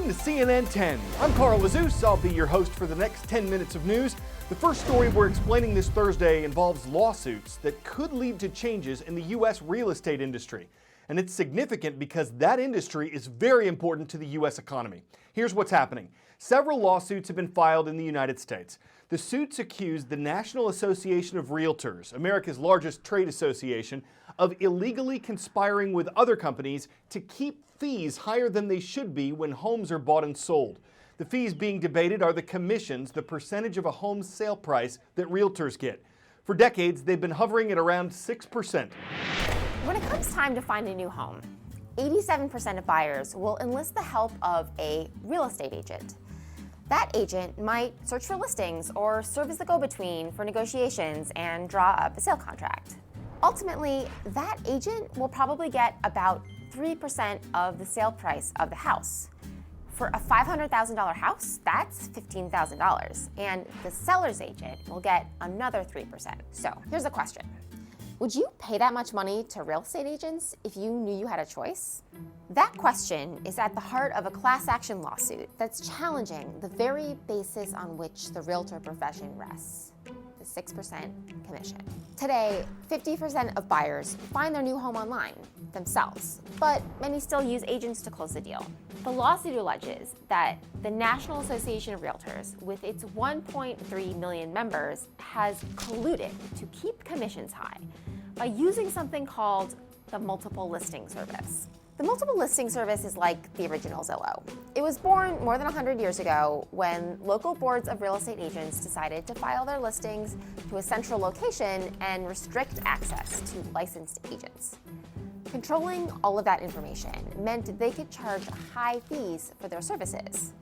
to CNN 10. I'm Carl Azus. I'll be your host for the next 10 minutes of news. The first story we're explaining this Thursday involves lawsuits that could lead to changes in the U.S. real estate industry. And it's significant because that industry is very important to the U.S. economy. Here's what's happening. Several lawsuits have been filed in the United States. The suits accuse the National Association of Realtors, America's largest trade association, of illegally conspiring with other companies to keep fees higher than they should be when homes are bought and sold. The fees being debated are the commissions, the percentage of a home's sale price that realtors get. For decades, they've been hovering at around 6%. When it comes time to find a new home, 87% of buyers will enlist the help of a real estate agent. That agent might search for listings or serve as the go-between for negotiations and draw up a sale contract. Ultimately, that agent will probably get about 3% of the sale price of the house. For a $500,000 house, that's $15,000, and the seller's agent will get another 3%. So here's the question. Would you pay that much money to real estate agents if you knew you had a choice? That question is at the heart of a class action lawsuit that's challenging the very basis on which the realtor profession rests, the 6% commission. Today, 50% of buyers find their new home online themselves, but many still use agents to close the deal. The lawsuit alleges that the National Association of Realtors, with its 1.3 million members, has colluded to keep commissions high by using something called the multiple listing service. The multiple listing service is like the original Zillow. It was born more than 100 years ago when local boards of real estate agents decided to file their listings to a central location and restrict access to licensed agents. Controlling all of that information meant they could charge high fees for their services.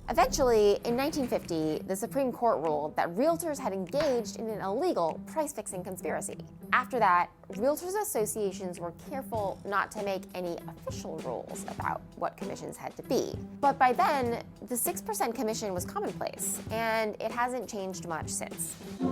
Eventually, in 1950, the Supreme Court ruled that realtors had engaged in an illegal price-fixing conspiracy. After that, realtors associations were careful not to make any official rules about what commissions had to be. But by then, the 6% commission was commonplace, and it hasn't changed much since. So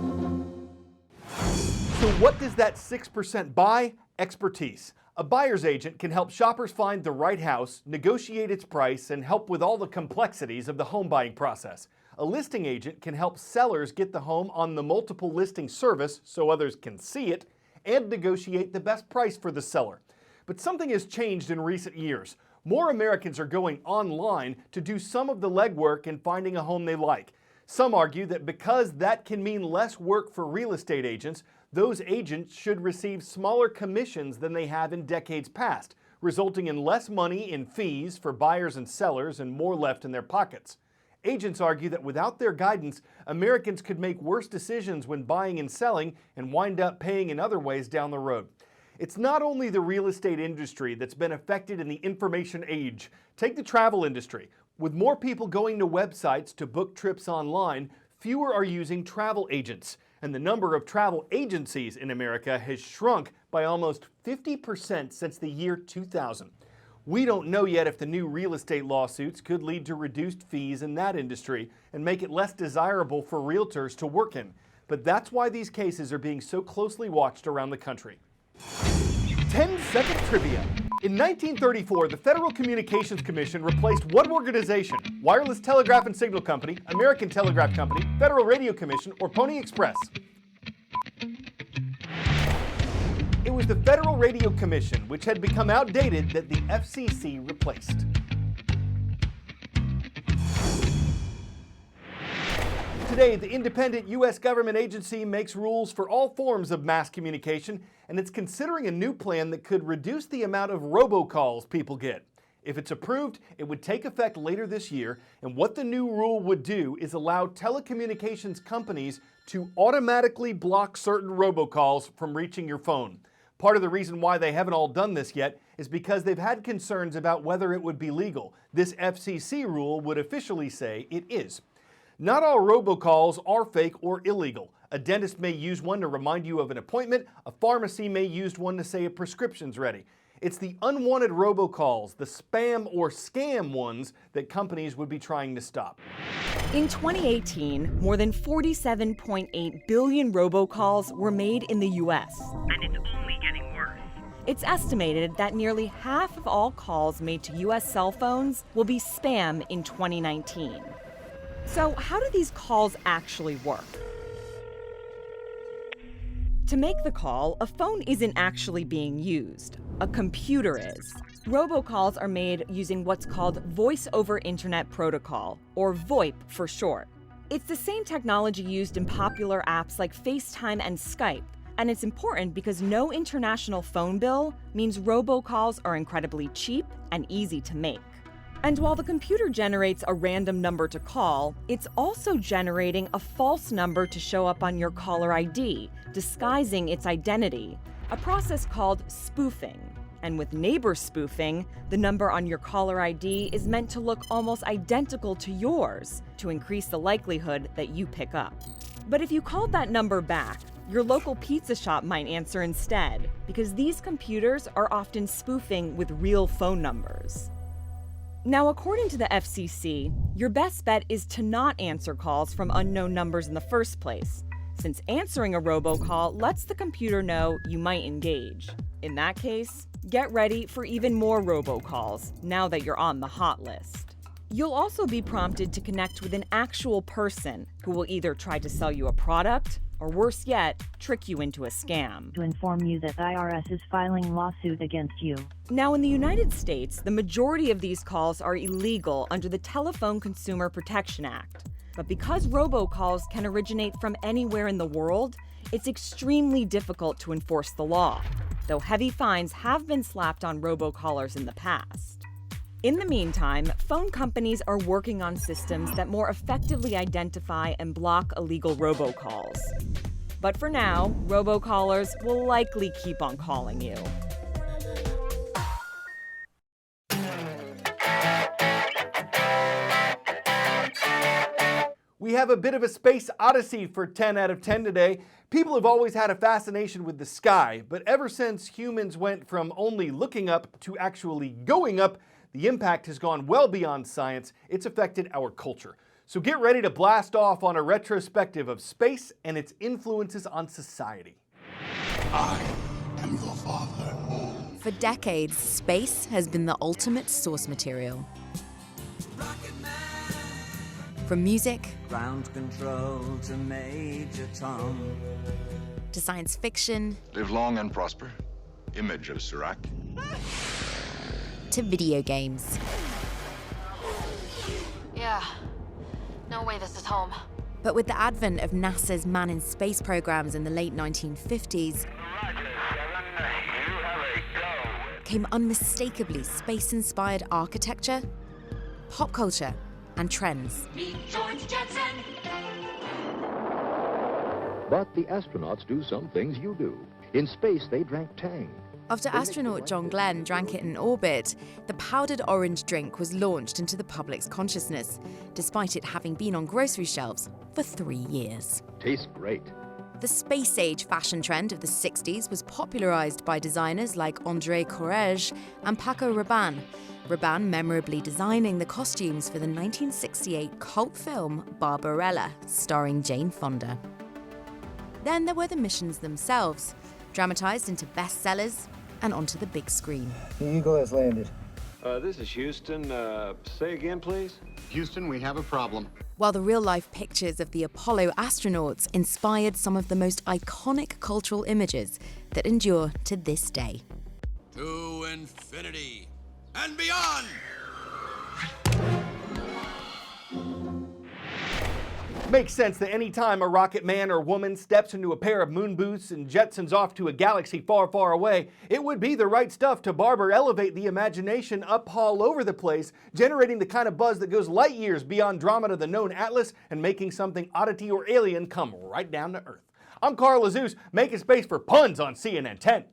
what does that 6% buy? Expertise. A buyer's agent can help shoppers find the right house, negotiate its price, and help with all the complexities of the home buying process. A listing agent can help sellers get the home on the multiple listing service so others can see it, and negotiate the best price for the seller. But something has changed in recent years. More Americans are going online to do some of the legwork in finding a home they like. Some argue that because that can mean less work for real estate agents, those agents should receive smaller commissions than they have in decades past, resulting in less money in fees for buyers and sellers and more left in their pockets. Agents argue that without their guidance, Americans could make worse decisions when buying and selling and wind up paying in other ways down the road. It's not only the real estate industry that's been affected in the information age. Take the travel industry. With more people going to websites to book trips online, fewer are using travel agents. And the number of travel agencies in America has shrunk by almost 50% since the year 2000. We don't know yet if the new real estate lawsuits could lead to reduced fees in that industry and make it less desirable for realtors to work in. But that's why these cases are being so closely watched around the country. 10-second trivia. In 1934, the Federal Communications Commission replaced what organization? Wireless Telegraph and Signal Company, American Telegraph Company, Federal Radio Commission, or Pony Express? It was the Federal Radio Commission, which had become outdated, that the FCC replaced. Today, the independent U.S. government agency makes rules for all forms of mass communication, and it's considering a new plan that could reduce the amount of robocalls people get. If it's approved, it would take effect later this year, and what the new rule would do is allow telecommunications companies to automatically block certain robocalls from reaching your phone. Part of the reason why they haven't all done this yet is because they've had concerns about whether it would be legal. This FCC rule would officially say it is. Not all robocalls are fake or illegal. A dentist may use one to remind you of an appointment. A pharmacy may use one to say a prescription's ready. It's the unwanted robocalls, the spam or scam ones, that companies would be trying to stop. In 2018, more than 47.8 billion robocalls were made in the U.S. And it's only getting worse. It's estimated that nearly half of all calls made to U.S. cell phones will be spam in 2019. So how do these calls actually work? To make the call, a phone isn't actually being used. A computer is. Robocalls are made using what's called Voice over Internet Protocol, or VoIP for short. It's the same technology used in popular apps like FaceTime and Skype, and it's important because no international phone bill means robocalls are incredibly cheap and easy to make. And while the computer generates a random number to call, it's also generating a false number to show up on your caller ID, disguising its identity, a process called spoofing. And with neighbor spoofing, the number on your caller ID is meant to look almost identical to yours to increase the likelihood that you pick up. But if you called that number back, your local pizza shop might answer instead, because these computers are often spoofing with real phone numbers. Now, according to the FCC, your best bet is to not answer calls from unknown numbers in the first place, since answering a robocall lets the computer know you might engage. In that case, get ready for even more robocalls now that you're on the hot list. You'll also be prompted to connect with an actual person who will either try to sell you a product, or worse yet, trick you into a scam. To inform you that IRS is filing lawsuit against you. Now, in the United States, the majority of these calls are illegal under the Telephone Consumer Protection Act. But because robocalls can originate from anywhere in the world, it's extremely difficult to enforce the law, though heavy fines have been slapped on robocallers in the past. In the meantime, phone companies are working on systems that more effectively identify and block illegal robocalls. But for now, robocallers will likely keep on calling you. We have a bit of a space odyssey for 10 out of 10 today. People have always had a fascination with the sky, but ever since humans went from only looking up to actually going up, the impact has gone well beyond science. It's affected our culture. So get ready to blast off on a retrospective of space and its influences on society. I am your father. For decades, space has been the ultimate source material. From music, ground control to Major Tom, to science fiction, Live long and prosper. Image of Sirac. to video games. Yeah. No way this is home. But with the advent of NASA's man in space programs in the late 1950s, came unmistakably space-inspired architecture, pop culture, and trends. But the astronauts do some things you do. In space, they drank Tang. After astronaut John Glenn drank it in orbit, the powdered orange drink was launched into the public's consciousness, despite it having been on grocery shelves for 3 years. Tastes great. The space-age fashion trend of the 60s was popularized by designers like André Courrèges and Paco Rabanne, Rabanne memorably designing the costumes for the 1968 cult film Barbarella, starring Jane Fonda. Then there were the missions themselves, dramatized into bestsellers and onto the big screen. The Eagle has landed. This is Houston. Say again, please. Houston, we have a problem. While the real-life pictures of the Apollo astronauts inspired some of the most iconic cultural images that endure to this day. To infinity and beyond! Makes sense that any time a rocket man or woman steps into a pair of moon boots and jetsons off to a galaxy far, far away, it would be the right stuff to barber elevate the imagination up all over the place, generating the kind of buzz that goes light years beyond Andromeda, the known atlas, and making something oddity or alien come right down to Earth. I'm Carl Azus, making space for puns on CNN 10.